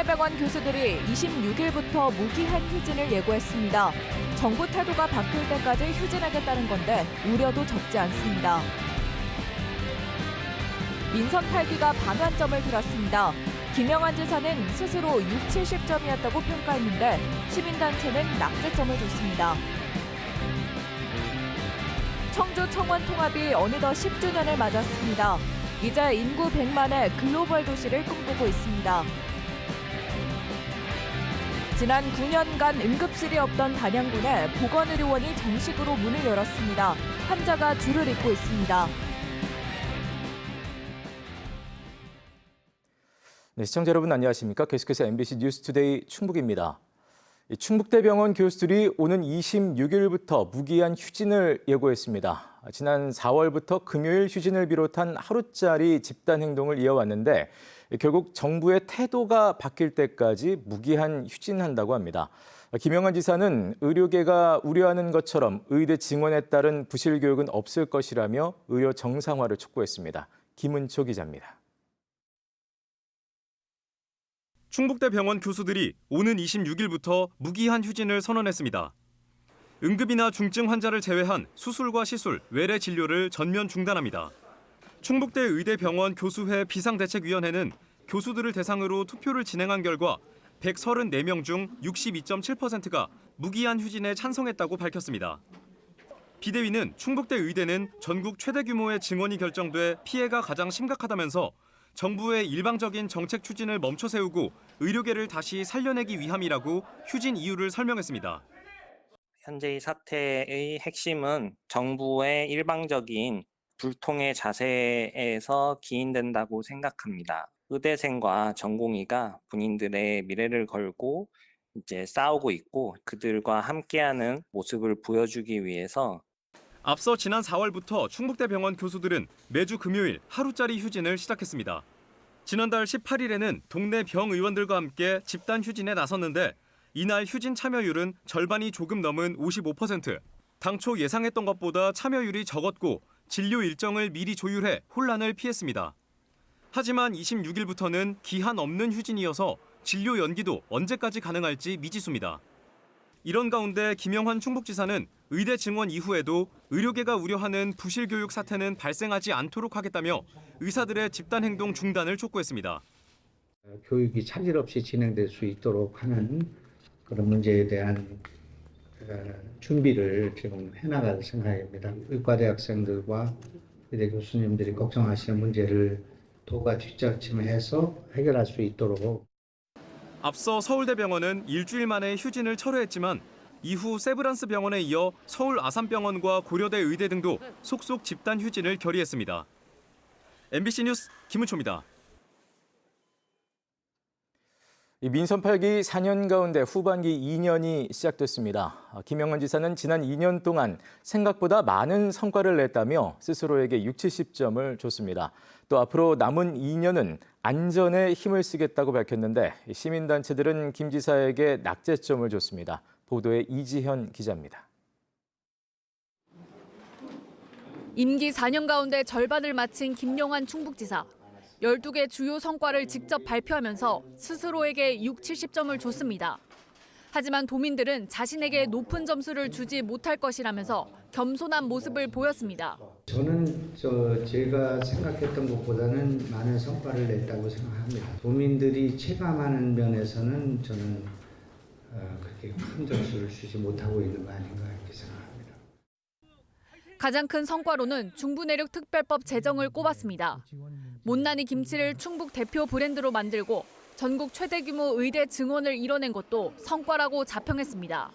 충북대병원 교수들이 26일부터 무기한 휴진을 예고했습니다. 정부 태도가 바뀔 때까지 휴진하겠다는 건데 우려도 적지 않습니다. 민선 8기가 반환점을 들었습니다. 김영환 지사는 스스로 6, 70점이었다고 평가했는데 시민단체는 낙제점을 줬습니다. 청주 청원 통합이 어느덧 10주년을 맞았습니다. 이제 인구 100만의 글로벌 도시를 꿈꾸고 있습니다. 지난 9년간 응급실이 없던 단양군에 보건의료원이 정식으로 문을 열었습니다. 환자가 줄을 잇고 있습니다. 네, 시청자 여러분 안녕하십니까? 계속해서 MBC 뉴스투데이 충북입니다. 충북대병원 교수들이 오는 26일부터 무기한 휴진을 예고했습니다. 지난 4월부터 금요일 휴진을 비롯한 하루짜리 집단 행동을 이어왔는데 결국 정부의 태도가 바뀔 때까지 무기한 휴진한다고 합니다. 김영환 지사는 의료계가 우려하는 것처럼 의대 증원에 따른 부실 교육은 없을 것이라며 의료 정상화를 촉구했습니다. 김은초 기자입니다. 충북대병원 교수들이 오는 26일부터 무기한 휴진을 선언했습니다. 응급이나 중증 환자를 제외한 수술과 시술, 외래 진료를 전면 중단합니다. 충북대 의대병원 교수회 비상대책위원회는 교수들을 대상으로 투표를 진행한 결과 134명 중 62.7%가 무기한 휴진에 찬성했다고 밝혔습니다. 비대위는 충북대 의대는 전국 최대 규모의 증원이 결정돼 피해가 가장 심각하다면서 정부의 일방적인 정책 추진을 멈춰 세우고 의료계를 다시 살려내기 위함이라고 휴진 이유를 설명했습니다. 현재의 사태의 핵심은 정부의 일방적인 불통의 자세에서 기인된다고 생각합니다. 의대생과 전공의가 본인들의 미래를 걸고 이제 싸우고 있고 그들과 함께하는 모습을 보여주기 위해서 앞서 지난 4월부터 충북대병원 교수들은 매주 금요일 하루짜리 휴진을 시작했습니다. 지난달 18일에는 동네 병의원들과 함께 집단 휴진에 나섰는데 이날 휴진 참여율은 절반이 조금 넘은 55%. 당초 예상했던 것보다 참여율이 적었고 진료 일정을 미리 조율해 혼란을 피했습니다. 하지만 26일부터는 기한 없는 휴진이어서 진료 연기도 언제까지 가능할지 미지수입니다. 이런 가운데 김영환 충북지사는 의대 증원 이후에도 의료계가 우려하는 부실 교육 사태는 발생하지 않도록 하겠다며 의사들의 집단 행동 중단을 촉구했습니다. 교육이 차질 없이 진행될 수 있도록 하는 그런 문제에 대한 준비를 지금 해나갈 생각입니다. 의과대학생들과 의대 교수님들이 걱정하시는 문제를 도가 뒷받침해서 해결할 수 있도록. 앞서 서울대병원은 일주일 만에 휴진을 철회했지만 이후 세브란스 병원에 이어 서울 아산병원과 고려대 의대 등도 속속 집단 휴진을 결의했습니다. MBC 뉴스 김은초입니다. 민선 8기 4년 가운데 후반기 2년이 시작됐습니다. 김영환 지사는 지난 2년 동안 생각보다 많은 성과를 냈다며 스스로에게 6, 70점을 줬습니다. 또 앞으로 남은 2년은 안전에 힘을 쓰겠다고 밝혔는데 시민단체들은 김 지사에게 낙제점을 줬습니다. 보도에 이지현 기자입니다. 임기 4년 가운데 절반을 마친 김영환 충북지사. 12개 주요 성과를 직접 발표하면서 스스로에게 6, 70점을 줬습니다. 하지만 도민들은 자신에게 높은 점수를 주지 못할 것이라면서 겸손한 모습을 보였습니다. 저는 제가 생각했던 것보다는 많은 성과를 냈다고 생각합니다. 도민들이 체감하는 면에서는 저는 그렇게 큰 점수를 주지 못하고 있는 거 아닌가 이렇게 생각합니다. 가장 큰 성과로는 중부내륙 특별법 제정을 꼽았습니다. 못난이 김치를 충북 대표 브랜드로 만들고 전국 최대 규모 의대 증원을 이뤄낸 것도 성과라고 자평했습니다.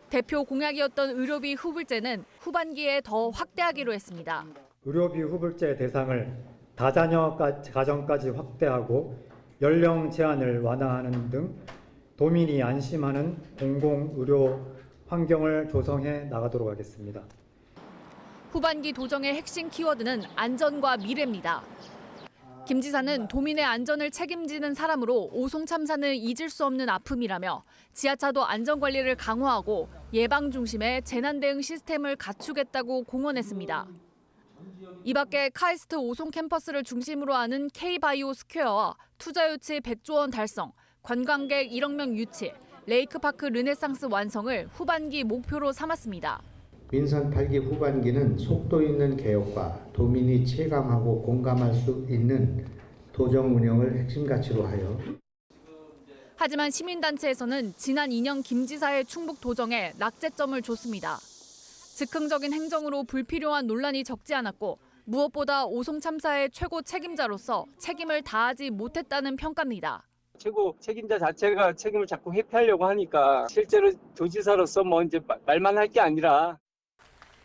대표 공약이었던 의료비 후불제는 후반기에 더 확대하기로 했습니다. 의료비 후불제 대상을 다자녀 가정까지 확대하고 연령 제한을 완화하는 등 도민이 안심하는 공공의료 환경을 조성해 나가도록 하겠습니다. 후반기 도정의 핵심 키워드는 안전과 미래입니다. 김 지사는 도민의 안전을 책임지는 사람으로 오송 참사는 잊을 수 없는 아픔이라며 지하차도 안전관리를 강화하고 예방 중심의 재난 대응 시스템을 갖추겠다고 공언했습니다. 이 밖에 카이스트 오송 캠퍼스를 중심으로 하는 K바이오 스퀘어와 투자 유치 100조 원 달성, 관광객 1억 명 유치, 레이크파크 르네상스 완성을 후반기 목표로 삼았습니다. 민선 8기 후반기는 속도 있는 개혁과 도민이 체감하고 공감할 수 있는 도정 운영을 핵심 가치로 하여 하지만 시민단체에서는 지난 2년 김 지사의 충북 도정에 낙제점을 줬습니다. 즉흥적인 행정으로 불필요한 논란이 적지 않았고 무엇보다 오송 참사의 최고 책임자로서 책임을 다하지 못했다는 평가입니다. 최고 책임자 자체가 책임을 자꾸 회피하려고 하니까 실제로 도지사로서 뭐 이제 말만 할 게 아니라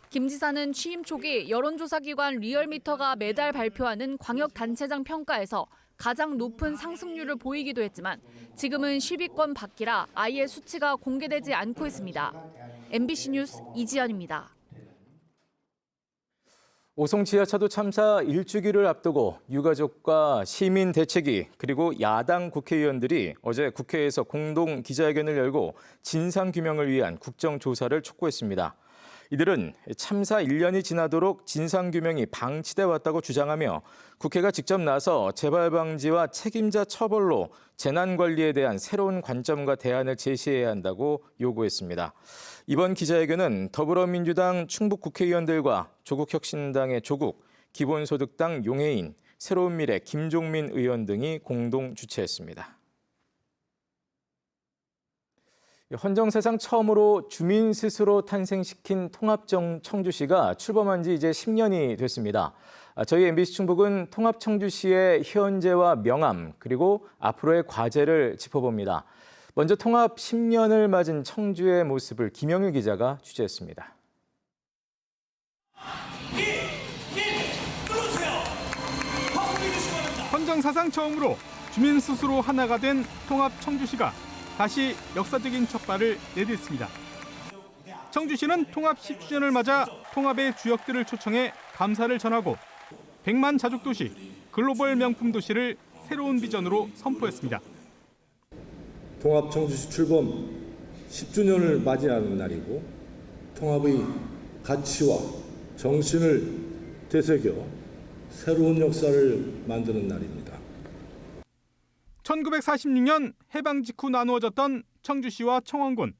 김 지사는 취임 초기 여론조사기관 리얼미터가 매달 발표하는 광역단체장 평가에서 가장 높은 상승률을 보이기도 했지만 지금은 10위권 밖이라 아예 수치가 공개되지 않고 있습니다. MBC 뉴스 이지연입니다. 오송 지하차도 참사 1주기를 앞두고 유가족과 시민 대책위 그리고 야당 국회의원들이 어제 국회에서 공동 기자회견을 열고 진상규명을 위한 국정조사를 촉구했습니다. 이들은 참사 1년이 지나도록 진상규명이 방치돼 왔다고 주장하며 국회가 직접 나서 재발 방지와 책임자 처벌로 재난관리에 대한 새로운 관점과 대안을 제시해야 한다고 요구했습니다. 이번 기자회견은 더불어민주당 충북 국회의원들과 조국혁신당의 조국, 기본소득당 용해인, 새로운미래 김종민 의원 등이 공동 주최했습니다. 헌정사상 처음으로 주민 스스로 탄생시킨 통합청주시가 출범한 지 이제 10년이 됐습니다. 저희 MBC 충북은 통합청주시의 현재와 명암 그리고 앞으로의 과제를 짚어봅니다. 먼저 통합 10년을 맞은 청주의 모습을 김영일 기자가 취재했습니다. 헌정사상 처음으로 주민 스스로 하나가 된 통합청주시가 다시 역사적인 첫발을 내딛습니다. 청주시는 통합 10주년을 맞아 통합의 주역들을 초청해 감사를 전하고 100만 자족도시, 글로벌 명품 도시를 새로운 비전으로 선포했습니다. 통합 청주시 출범 10주년을 맞이하는 날이고 통합의 가치와 정신을 되새겨 새로운 역사를 만드는 날입니다. 1946년 해방 직후 나누어졌던 청주시와 청원군.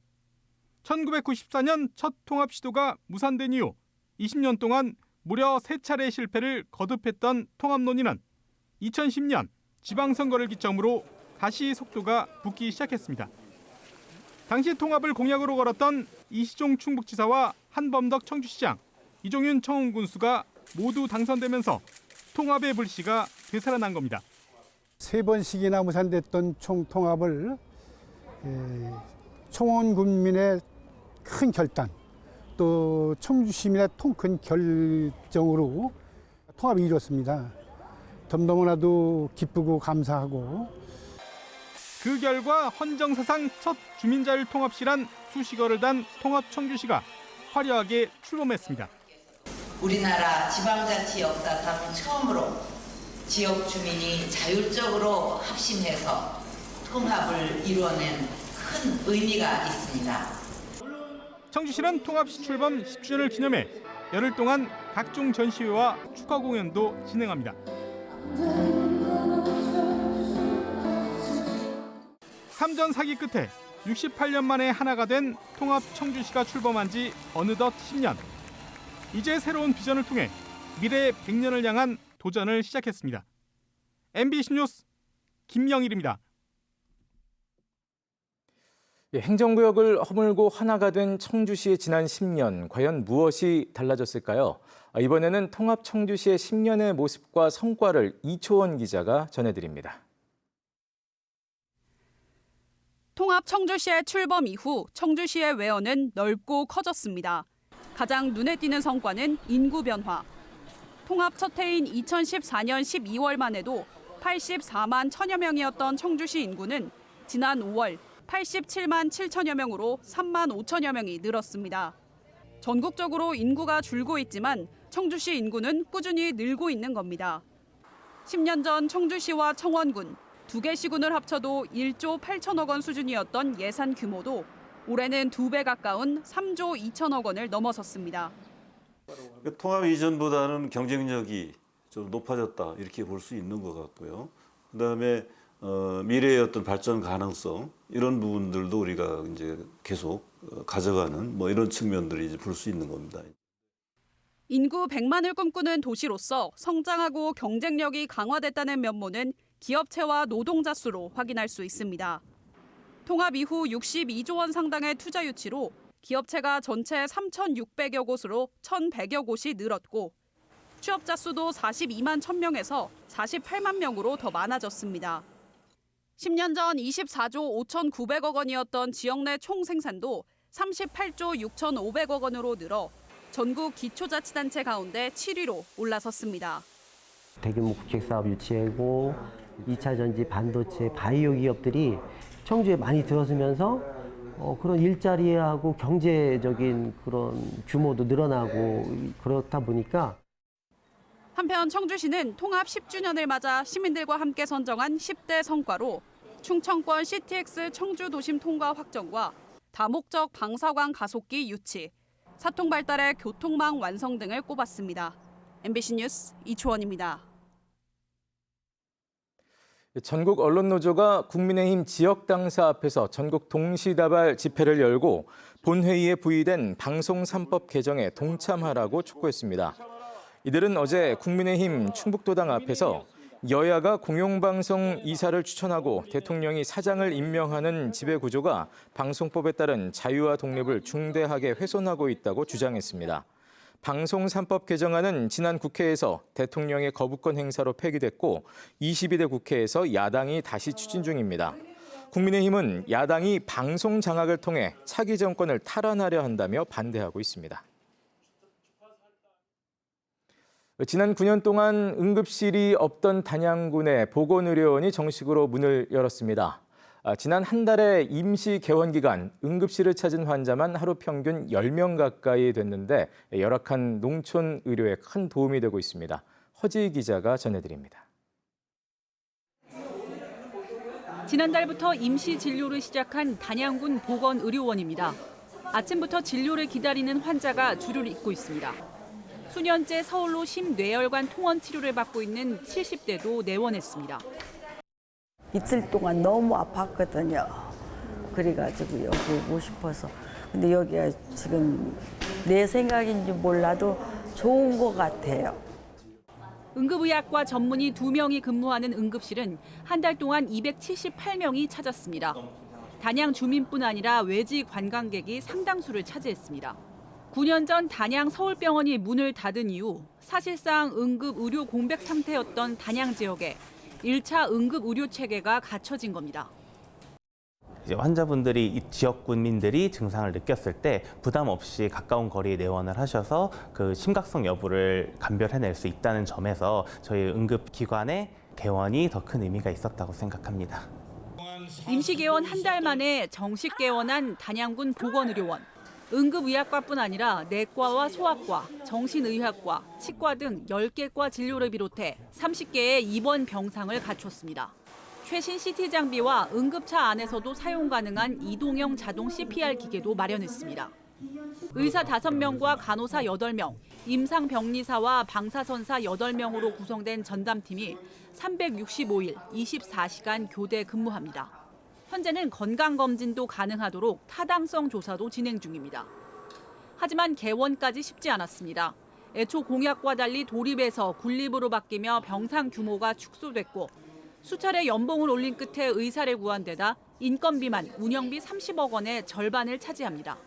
1994년 첫 통합 시도가 무산된 이후 20년 동안 무려 3차례 실패를 거듭했던 통합 논의는 2010년 지방선거를 기점으로 다시 속도가 붙기 시작했습니다. 당시 통합을 공약으로 걸었던 이시종 충북지사와 한범덕 청주시장, 이종윤 청운군수가 모두 당선되면서 통합의 불씨가 되살아난 겁니다. 3번씩이나 무산됐던 총통합을 청원 군민의 큰 결단, 또 청주 시민의 큰 결정으로 통합이 이뤘습니다. 너무나도 기쁘고 감사하고 그 결과 헌정사상 첫 주민자율 통합시란 수식어를 단 통합 청주시가 화려하게 출범했습니다. 우리나라 지방자치 역사상 처음으로 지역 주민이 자율적으로 합심해서 통합을 이루어낸 큰 의미가 있습니다. 청주시는 통합시 출범 10주년을 기념해 열흘 동안 각종 전시회와 축하 공연도 진행합니다. 삼전 사기 끝에 68년 만에 하나가 된 통합 청주시가 출범한 지 어느덧 10년. 이제 새로운 비전을 통해 미래의 100년을 향한 도전을 시작했습니다. MBC 뉴스 김영일입니다. 행정구역을 허물고 하나가 된 청주시의 지난 10년, 과연 무엇이 달라졌을까요? 이번에는 통합 청주시의 10년의 모습과 성과를 이초원 기자가 전해드립니다. 통합 청주시의 출범 이후 청주시의 외연은 넓고 커졌습니다. 가장 눈에 띄는 성과는 인구 변화. 통합 첫 해인 2014년 12월만 해도 84만 1천여 명이었던 청주시 인구는 지난 5월 87만 7천여 명으로 3만 5천여 명이 늘었습니다. 전국적으로 인구가 줄고 있지만 청주시 인구는 꾸준히 늘고 있는 겁니다. 10년 전 청주시와 청원군, 2개 시군을 합쳐도 1조 8천억 원 수준이었던 예산 규모도 올해는 2배 가까운 3조 2천억 원을 넘어섰습니다. 통합 이전보다는 경쟁력이 좀 높아졌다 이렇게 볼 수 있는 것 같고요. 그다음에 미래의 어떤 발전 가능성 이런 부분들도 우리가 이제 계속 가져가는 뭐 이런 측면들이 이제 볼 수 있는 겁니다. 인구 100만을 꿈꾸는 도시로서 성장하고 경쟁력이 강화됐다는 면모는 기업체와 노동자 수로 확인할 수 있습니다. 통합 이후 62조 원 상당의 투자 유치로 기업체가 전체 3,600여 곳으로 1,100여 곳이 늘었고 취업자 수도 42만 1,000명에서 48만 명으로 더 많아졌습니다. 10년 전 24조 5,900억 원이었던 지역 내 총 생산도 38조 6,500억 원으로 늘어 전국 기초자치단체 가운데 7위로 올라섰습니다. 대규모 국책사업 유치하고 2차 전지, 반도체, 바이오 기업들이 청주에 많이 들어서면서 그런 일자리하고 경제적인 그런 규모도 늘어나고 그렇다 보니까 한편 청주시는 통합 10주년을 맞아 시민들과 함께 선정한 10대 성과로 충청권 CTX 청주 도심 통과 확정과 다목적 방사광 가속기 유치, 사통 발달의 교통망 완성 등을 꼽았습니다. MBC 뉴스 이초원입니다. 전국 언론노조가 국민의힘 지역당사 앞에서 전국 동시다발 집회를 열고 본회의에 부의된 방송 3법 개정에 동참하라고 촉구했습니다. 이들은 어제 국민의힘 충북도당 앞에서 여야가 공영방송 이사를 추천하고 대통령이 사장을 임명하는 지배구조가 방송법에 따른 자유와 독립을 중대하게 훼손하고 있다고 주장했습니다. 방송 3법 개정안은 지난 국회에서 대통령의 거부권 행사로 폐기됐고 22대 국회에서 야당이 다시 추진 중입니다. 국민의힘은 야당이 방송 장악을 통해 차기 정권을 탈환하려 한다며 반대하고 있습니다. 지난 9년 동안 응급실이 없던 단양군의 보건의료원이 정식으로 문을 열었습니다. 지난 한 달의 임시 개원 기간 응급실을 찾은 환자만 하루 평균 10명 가까이 됐는데 열악한 농촌 의료에 큰 도움이 되고 있습니다. 허지희 기자가 전해드립니다. 지난달부터 임시 진료를 시작한 단양군 보건의료원입니다. 아침부터 진료를 기다리는 환자가 줄을 잇고 있습니다. 수년째 서울로 심뇌혈관 통원 치료를 받고 있는 70대도 내원했습니다. 이틀 동안 너무 아팠거든요. 그래가지고 여기 오고 싶어서. 근데 여기가 지금 내 생각인지 몰라도 좋은 것 같아요. 응급의학과 전문의 2명이 근무하는 응급실은 한 달 동안 278명이 찾았습니다. 단양 주민뿐 아니라 외지 관광객이 상당수를 차지했습니다. 9년 전 단양 서울병원이 문을 닫은 이후 사실상 응급의료 공백 상태였던 단양 지역에 1차 응급의료 체계가 갖춰진 겁니다. 이제 환자분들이 이 지역 군민들이 증상을 느꼈을 때 부담 없이 가까운 거리에 내원을 하셔서 그 심각성 여부를 감별해낼 수 있다는 점에서 저희 응급기관의 개원이 더 큰 의미가 있었다고 생각합니다. 임시 개원 한 달 만에 정식 개원한 단양군 보건의료원. 응급의학과뿐 아니라 내과와 소아과, 정신의학과, 치과 등 10개 과 진료를 비롯해 30개의 입원 병상을 갖췄습니다. 최신 CT 장비와 응급차 안에서도 사용 가능한 이동형 자동 CPR 기계도 마련했습니다. 의사 5명과 간호사 8명, 임상병리사와 방사선사 8명으로 구성된 전담팀이 365일 24시간 교대 근무합니다. 현재는 건강검진도 가능하도록 타당성 조사도 진행 중입니다. 하지만 개원까지 쉽지 않았습니다. 애초 공약과 달리 도립에서 군립으로 바뀌며 병상 규모가 축소됐고 수차례 연봉을 올린 끝에 의사를 구한 데다 인건비만 운영비 30억 원의 절반을 차지합니다.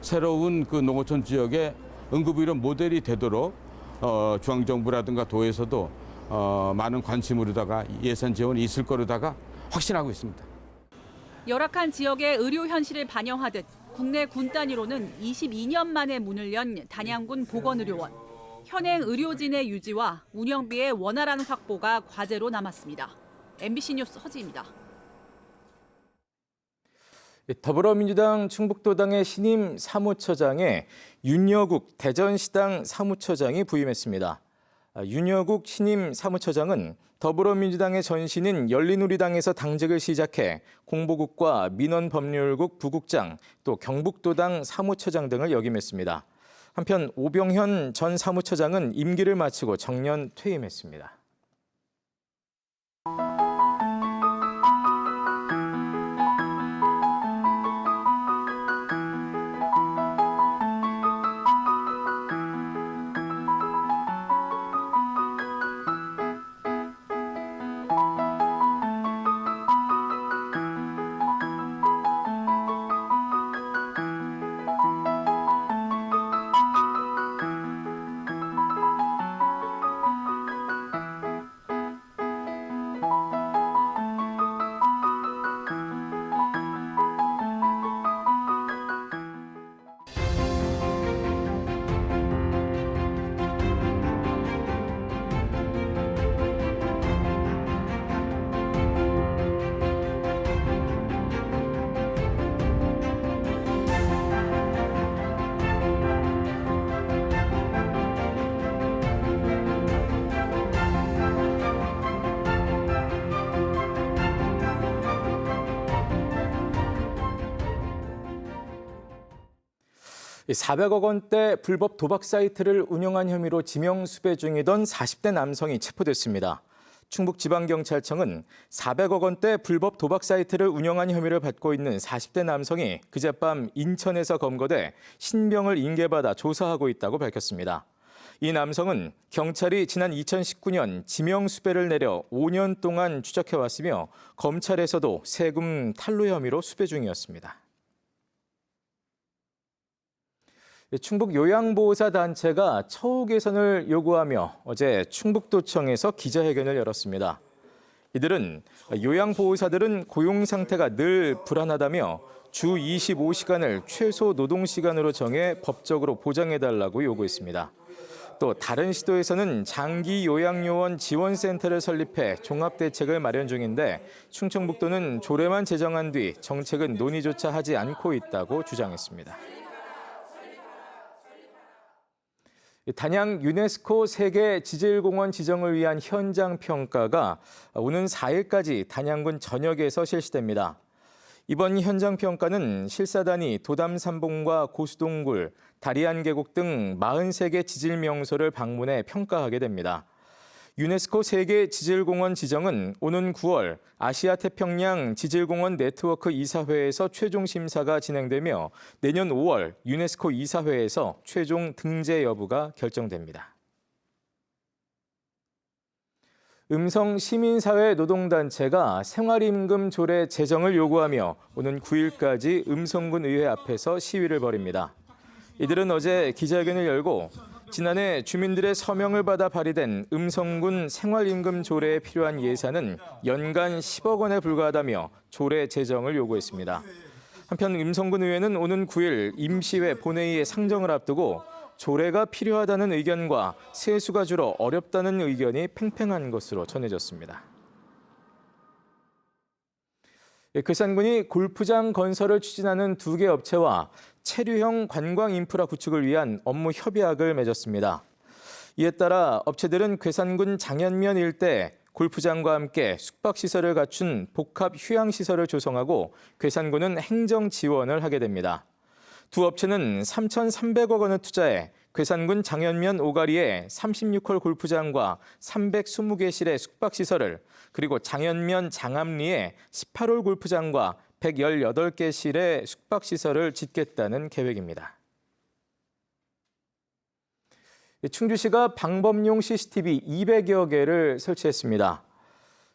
새로운 그 농어촌 지역의 응급의료 모델이 되도록 중앙정부라든가 도에서도 많은 관심으로다가 예산 지원이 있을 거로다가 확신하고 있습니다. 열악한 지역의 의료 현실을 반영하듯 국내 군 단위로는 22년 만에 문을 연 단양군 보건의료원. 현행 의료진의 유지와 운영비의 원활한 확보가 과제로 남았습니다. MBC 뉴스 허지입니다. 더불어민주당 충북도당의 신임 사무처장에 윤여국 대전시당 사무처장이 부임했습니다. 윤여국 신임 사무처장은 더불어민주당의 전신인 열린우리당에서 당직을 시작해 공보국과 민원법률국 부국장, 또 경북도당 사무처장 등을 역임했습니다. 한편 오병현 전 사무처장은 임기를 마치고 정년 퇴임했습니다. 400억 원대 불법 도박 사이트를 운영한 혐의로 지명 수배 중이던 40대 남성이 체포됐습니다. 충북지방경찰청은 400억 원대 불법 도박 사이트를 운영한 혐의를 받고 있는 40대 남성이 그젯밤 인천에서 검거돼 신병을 인계받아 조사하고 있다고 밝혔습니다. 이 남성은 경찰이 지난 2019년 지명 수배를 내려 5년 동안 추적해왔으며 검찰에서도 세금 탈루 혐의로 수배 중이었습니다. 충북 요양보호사 단체가 처우 개선을 요구하며 어제 충북도청에서 기자회견을 열었습니다. 이들은 요양보호사들은 고용 상태가 늘 불안하다며 주 25시간을 최소 노동시간으로 정해 법적으로 보장해달라고 요구했습니다. 또 다른 시도에서는 장기 요양요원 지원센터를 설립해 종합대책을 마련 중인데 충청북도는 조례만 제정한 뒤 정책은 논의조차 하지 않고 있다고 주장했습니다. 단양 유네스코 세계 지질공원 지정을 위한 현장 평가가 오는 4일까지 단양군 전역에서 실시됩니다. 이번 현장 평가는 실사단이 도담산봉과 고수동굴, 다리안 계곡 등 43개 지질 명소를 방문해 평가하게 됩니다. 유네스코 세계 지질공원 지정은 오는 9월 아시아 태평양 지질공원 네트워크 이사회에서 최종 심사가 진행되며 내년 5월 유네스코 이사회에서 최종 등재 여부가 결정됩니다. 음성 시민사회 노동단체가 생활임금 조례 제정을 요구하며 오는 9일까지 음성군 의회 앞에서 시위를 벌입니다. 이들은 어제 기자회견을 열고 지난해 주민들의 서명을 받아 발의된 음성군 생활임금 조례에 필요한 예산은 연간 10억 원에 불과하다며 조례 제정을 요구했습니다. 한편 음성군 의회는 오는 9일 임시회 본회의에 상정을 앞두고 조례가 필요하다는 의견과 세수가 줄어 어렵다는 의견이 팽팽한 것으로 전해졌습니다. 괴산군이 골프장 건설을 추진하는 2개 업체와 체류형 관광 인프라 구축을 위한 업무 협약을 맺었습니다. 이에 따라 업체들은 괴산군 장현면 일대에 골프장과 함께 숙박시설을 갖춘 복합 휴양시설을 조성하고 괴산군은 행정 지원을 하게 됩니다. 두 업체는 3,300억 원을 투자해 괴산군 장현면 오가리에 36홀 골프장과 320개 실의 숙박시설을 그리고 장현면 장암리에 18홀 골프장과 118개 실의 숙박시설을 짓겠다는 계획입니다. 충주시가 방범용 CCTV 200여 개를 설치했습니다.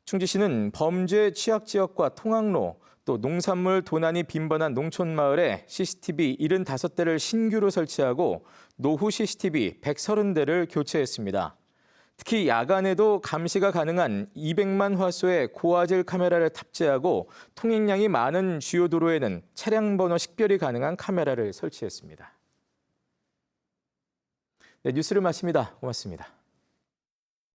충주시는 범죄 취약 지역과 통학로, 또 농산물 도난이 빈번한 농촌 마을에 CCTV 75대를 신규로 설치하고 노후 CCTV 130대를 교체했습니다. 특히 야간에도 감시가 가능한 200만 화소의 고화질 카메라를 탑재하고 통행량이 많은 주요 도로에는 차량 번호 식별이 가능한 카메라를 설치했습니다. 네, 뉴스를 마칩니다. 고맙습니다.